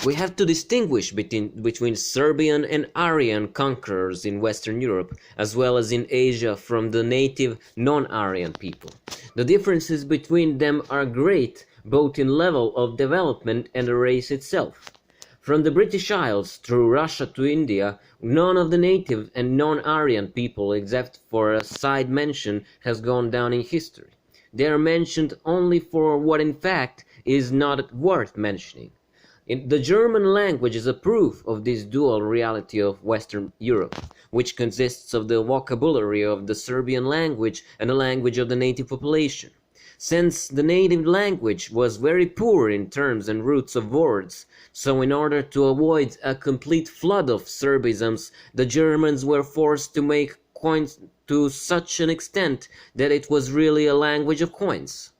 We have to distinguish between Serbian and Aryan conquerors in Western Europe, as well as in Asia, from the native non-Aryan people. The differences between them are great, both in level of development and the race itself. From the British Isles through Russia to India, none of the native and non-Aryan people, except for a side mention, has gone down in history. They are mentioned only for what in fact is not worth mentioning. The German language is a proof of this dual reality of Western Europe, which consists of the vocabulary of the Serbian language and the language of the native population. Since the native language was very poor in terms and roots of words, so in order to avoid a complete flood of Serbisms, the Germans were forced to make coins to such an extent that it was really a language of coins.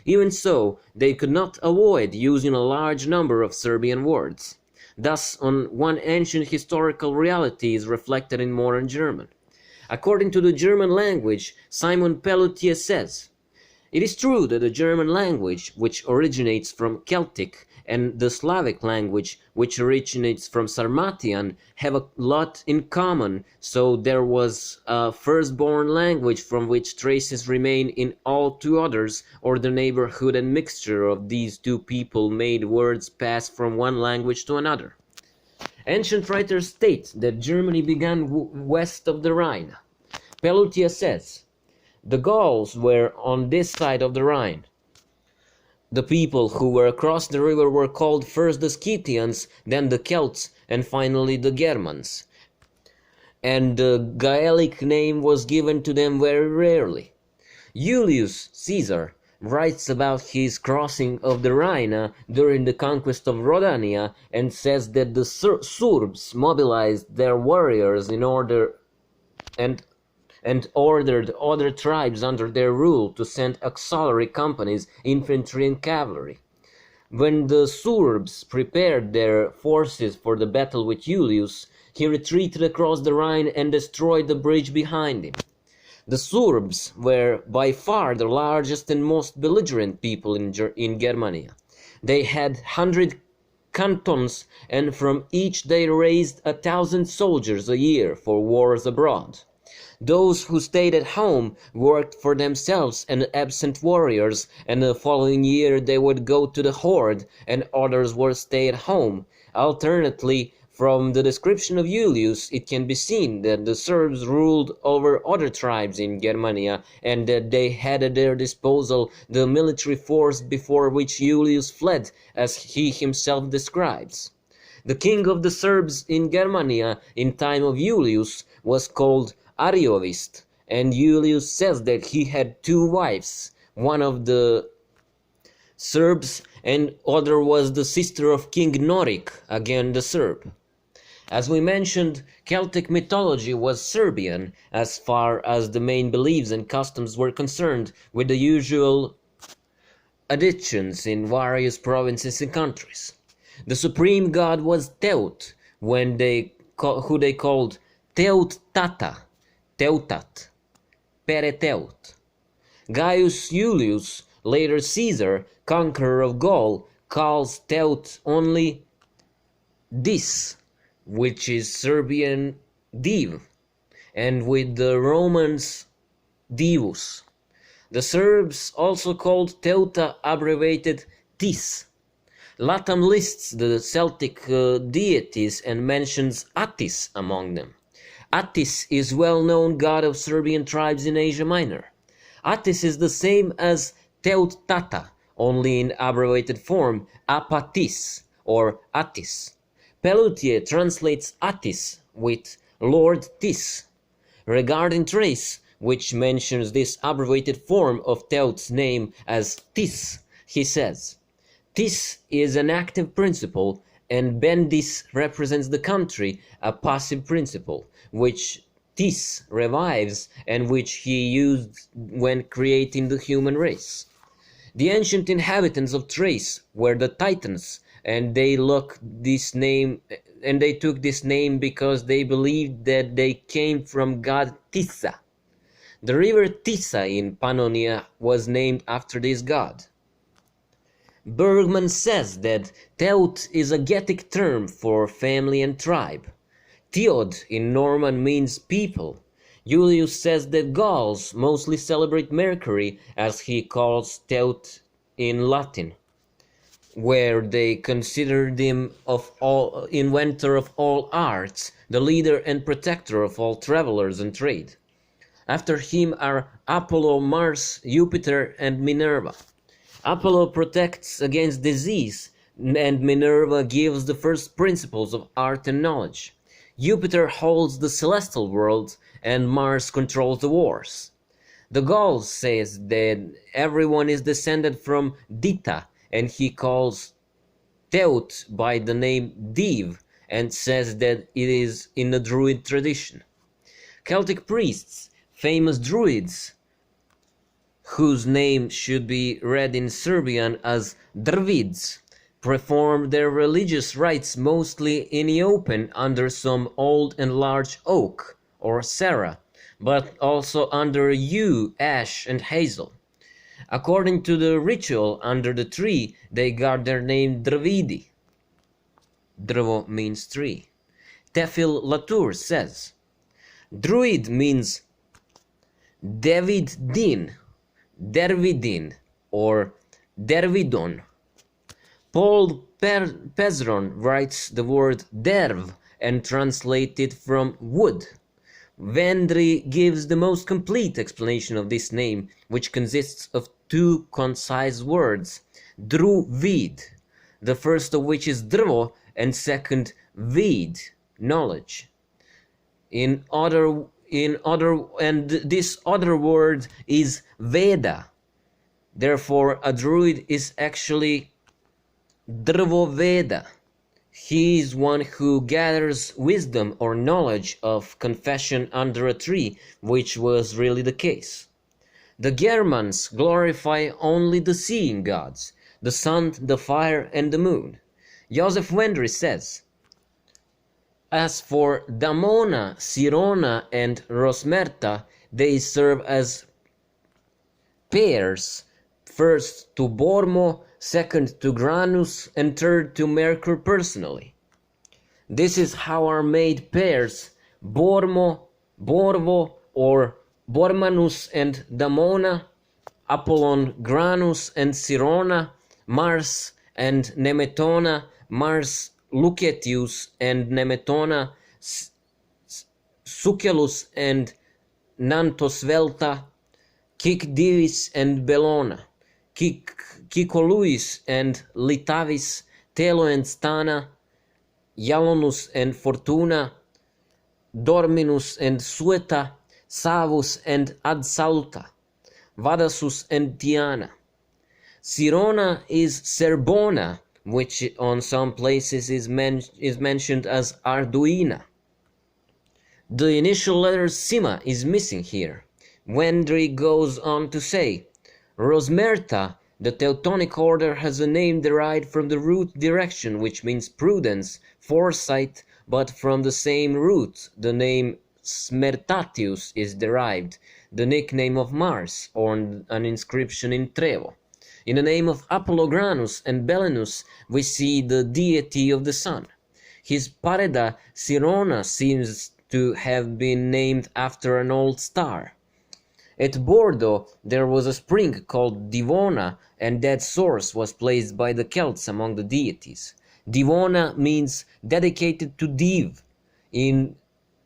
Even so, they could not avoid using a large number of Serbian words. Thus, one ancient historical reality is reflected in modern German. According to the German language, Simon Pelletier says, "It is true that the German language, which originates from Celtic, and the Slavic language, which originates from Sarmatian, have a lot in common, so there was a firstborn language from which traces remain in all two others, or the neighborhood and mixture of these two people made words pass from one language to another." Ancient writers state that Germany began west of the Rhine. Pelletier says, "The Gauls were on this side of the Rhine. The people who were across the river were called first the Scythians, then the Celts, and finally the Germans, and the Gaelic name was given to them very rarely." Julius Caesar writes about his crossing of the Rhine during the conquest of Rhodania and says that the Serbs mobilized their warriors in order and ordered other tribes under their rule to send auxiliary companies, infantry and cavalry. When the Serbs prepared their forces for the battle with Julius, he retreated across the Rhine and destroyed the bridge behind him. The Serbs were by far the largest and most belligerent people in Germania. They had 100 cantons, and from each they raised 1,000 soldiers a year for wars abroad. Those who stayed at home worked for themselves and absent warriors, and the following year they would go to the horde, and others would stay at home. Alternately, from the description of Julius, it can be seen that the Serbs ruled over other tribes in Germania, and that they had at their disposal the military force before which Julius fled, as he himself describes. The king of the Serbs in Germania in time of Julius was called Ariovist, and Julius says that he had 2 wives, one of the Serbs and other was the sister of King Norik, again the Serb. As we mentioned, Celtic mythology was Serbian as far as the main beliefs and customs were concerned, with the usual additions in various provinces and countries. The supreme god was Teut, who they called Teut Tata, Teutat, Pereteut. Gaius Julius, later Caesar, conqueror of Gaul, calls Teut only Dis, which is Serbian div, and with the Romans divus. The Serbs also called Teuta abbreviated Tis. Latham lists the Celtic deities and mentions Attis among them. Attis is well-known god of Serbian tribes in Asia Minor. Attis is the same as Teut Tata, only in abbreviated form Apatis or Attis. Pelletier translates Attis with Lord Tis. Regarding Thrace, which mentions this abbreviated form of Teut's name as Tis, he says, "Tis is an active principle, and Bendis represents the country, a passive principle, which Tis revives and which he used when creating the human race." The ancient inhabitants of Thrace were the Titans, and they took this name because they believed that they came from god Tissa. The river Tissa in Pannonia was named after this god. Bergman says that Teut is a Getic term for family and tribe. Theod in Norman means people. Julius says that Gauls mostly celebrate Mercury, as he calls Teut in Latin, where they considered him of all inventor of all arts, the leader and protector of all travelers and trade. After him are Apollo, Mars, Jupiter, and Minerva. Apollo protects against disease, and Minerva gives the first principles of art and knowledge. Jupiter holds the celestial world, and Mars controls the wars. The Gauls says that everyone is descended from Dita, and he calls Teut by the name Div, and says that it is in the Druid tradition. Celtic priests, famous Druids, whose name should be read in Serbian as Drvids, perform their religious rites mostly in the open under some old and large oak, or sera, but also under yew, ash, and hazel. According to the ritual under the tree, they got their name Drvidi. Drvo means tree. Tefil Latour says, Druid means David Din, Dervidin, or Dervidon. Paul Pezron writes the word derv and translates it from wood. Vendry gives the most complete explanation of this name, which consists of two concise words, druvid, the first of which is drvo and second vid, knowledge. And this other word is Veda. Therefore, a druid is actually Drvo Veda. He is one who gathers wisdom or knowledge of confession under a tree, which was really the case. The Germans glorify only the seeing gods, the sun, the fire, and the moon. Joseph Wendry says, as for Damona, Sirona, and Rosmerta, they serve as pairs, first to Bormo, second to Granus, and third to Mercur personally. This is how are made pairs Bormo, Borvo, or Bormanus and Damona, Apollon, Granus, and Sirona, Mars and Nemetona, Mars, Lucetius and Nemetona, Sucellus and Nantosvelta, Cic and Bellona, Cicoluis and Litavis, Telo and Stana, Ialonus and Fortuna, Dorminus and Sueta, Savus and Adsalta, Vadasus and Tiana. Sirona is Serbona, which on some places is mentioned as Arduina. The initial letter Sima is missing here. Wendry goes on to say, Rosmerta, the Teutonic order, has a name derived from the root direction, which means prudence, foresight, but from the same root, the name Smertatius is derived, the nickname of Mars, or an inscription in Trevo. In the name of Apollogranus and Belenus, we see the deity of the sun. His pareda Sirona seems to have been named after an old star. At Bordeaux there was a spring called Divona, and that source was placed by the Celts among the deities. Divona means dedicated to Div. In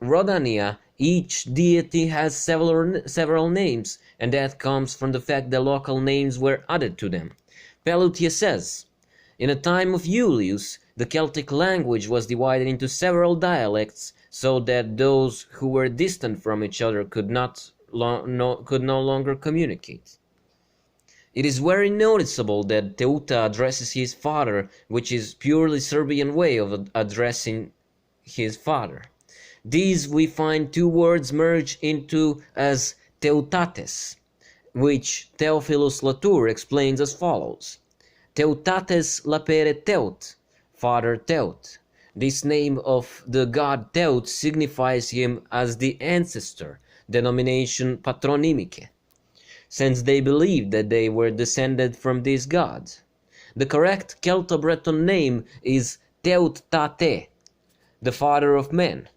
Rodania, each deity has several names, and that comes from the fact that local names were added to them. Pelutier says, in the time of Julius, the Celtic language was divided into several dialects, so that those who were distant from each other could no longer communicate. It is very noticeable that Teuta addresses his father, which is purely Serbian way of addressing his father. These we find two words merged into as Teutates, which Theophilus Latour explains as follows. Teutates lapere Teut, father Teut. This name of the god Teut signifies him as the ancestor, denomination patronymique, since they believed that they were descended from this god. The correct Celto-Breton name is Teut Tate, the father of men.